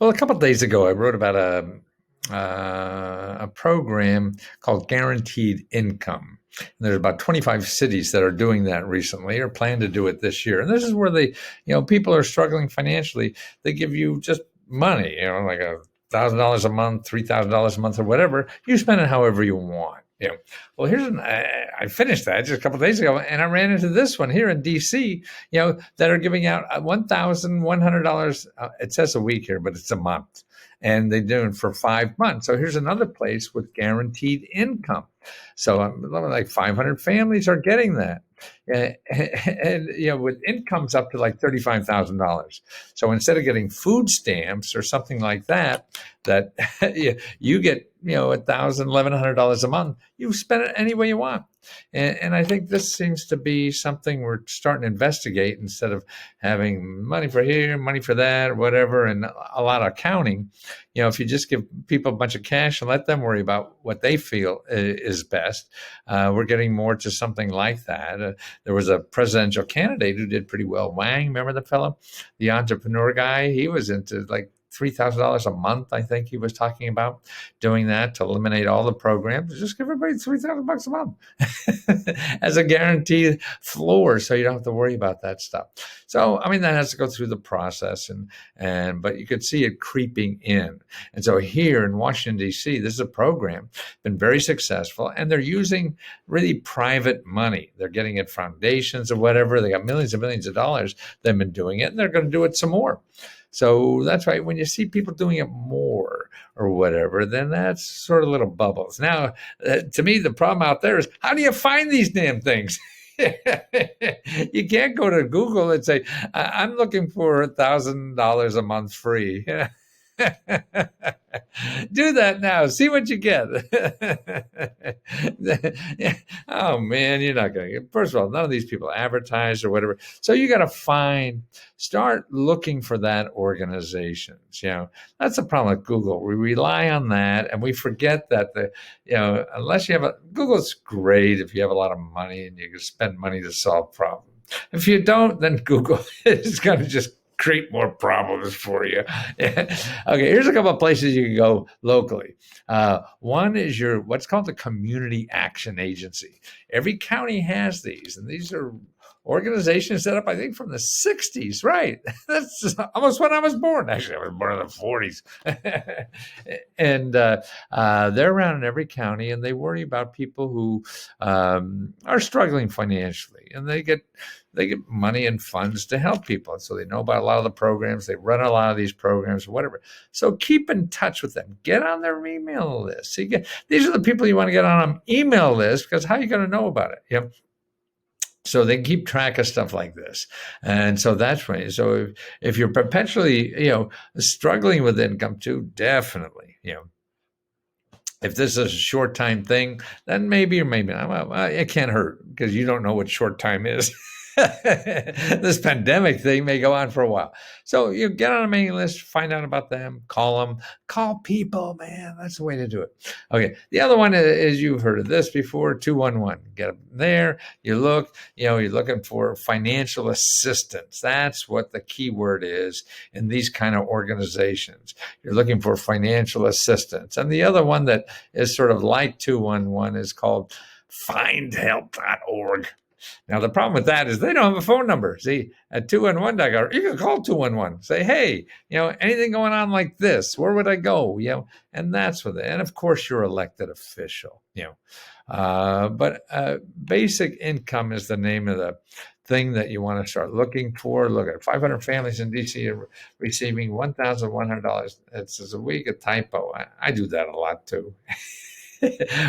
Well, a couple of days ago, I wrote about a program called Guaranteed Income. And there's about 25 cities that are doing that recently or plan to do it this year. And this is where people are struggling financially. They give you just money, like $1,000 a month, $3,000 a month, or whatever. You spend it however you want. Well, I finished that just a couple of days ago, and I ran into this one here in D.C. That are giving out $1,100. It says a week here, but it's a month, and they're doing for 5 months. So here's another place with guaranteed income. So like 500 families are getting that. And with incomes up to like $35,000. So instead of getting food stamps or something like that you get $1,100 a month, you spend it any way you want. And I think this seems to be something we're starting to investigate instead of having money for here, money for that, or whatever, and a lot of counting. If you just give people a bunch of cash and let them worry about what they feel is best, we're getting more to something like that. There was a presidential candidate who did pretty well. Wang, remember the fellow, the entrepreneur guy? He was into like $3,000 a month. I think he was talking about doing that to eliminate all the programs. Just give everybody $3,000 a month as a guaranteed floor, so you don't have to worry about that stuff. So, that has to go through the process, but you could see it creeping in. And so here in Washington, D.C., this is a program, been very successful, and they're using really private money. They're getting it foundations or whatever. They got millions and millions of dollars. They've been doing it, and they're going to do it some more. So that's right. When you see people doing it more or whatever, then that's sort of little bubbles. Now, to me, the problem out there is, how do you find these damn things? You can't go to Google and say, I'm looking for $1,000 a month free. Do that now. See what you get. Oh, man, you're not going to get. First of all, none of these people advertise or whatever. So you got to start looking for that organizations. That's the problem with Google. We rely on that, and we forget that unless you have Google's great if you have a lot of money and you can spend money to solve problems. If you don't, then Google is going to just create more problems for you. Okay, here's a couple of places you can go locally. One is what's called the Community Action Agency. Every county has these, and these are organizations set up, I think, from the 60s, right? That's almost when I was born. Actually, I was born in the 40s. And they're around in every county, and they worry about people who are struggling financially, and they get money and funds to help people. And so they know about a lot of the programs. They run a lot of these programs or whatever. So keep in touch with them. Get on their email list. These are the people you want to get on an email list, because how are you going to know about it? So they keep track of stuff like this. And so that's right. So if you're perpetually, struggling with income too, definitely, if this is a short time thing, then maybe or maybe not. Well, it can't hurt, because you don't know what short time is. This pandemic thing may go on for a while. So you get on a mailing list, find out about them, call people, man. That's the way to do it. Okay. The other one is, you've heard of this before, 211. Get them there. You look, you're looking for financial assistance. That's what the key word is in these kind of organizations. You're looking for financial assistance. And the other one that is sort of like 211 is called findhelp.org. Now, the problem with that is they don't have a phone number. See, at 211.org, you can call 211. Say, hey, anything going on like this, where would I go? And that's what and of course, your elected official. But basic income is the name of the thing that you want to start looking for. Look at 500 families in D.C. are receiving $1,100. It's a week, a typo. I do that a lot too.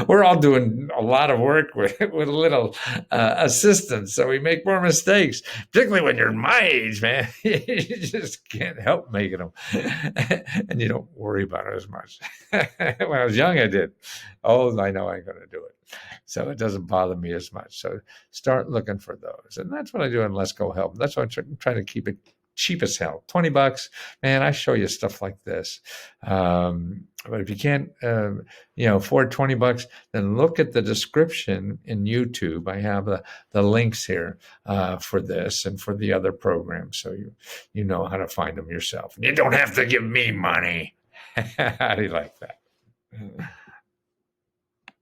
We're all doing a lot of work with a little assistance, so we make more mistakes, particularly when you're my age, man. You just can't help making them, and you don't worry about it as much. When I was young, I did. Oh, I know I'm going to do it, so it doesn't bother me as much. So start looking for those, and that's what I do in Lesko Help. That's why I'm trying to keep it cheap as hell. $20, man, I show you stuff like this. But if you can't, afford $20, then look at the description in YouTube. I have the links here for this and for the other programs, so you know how to find them yourself. You don't have to give me money. How do you like that?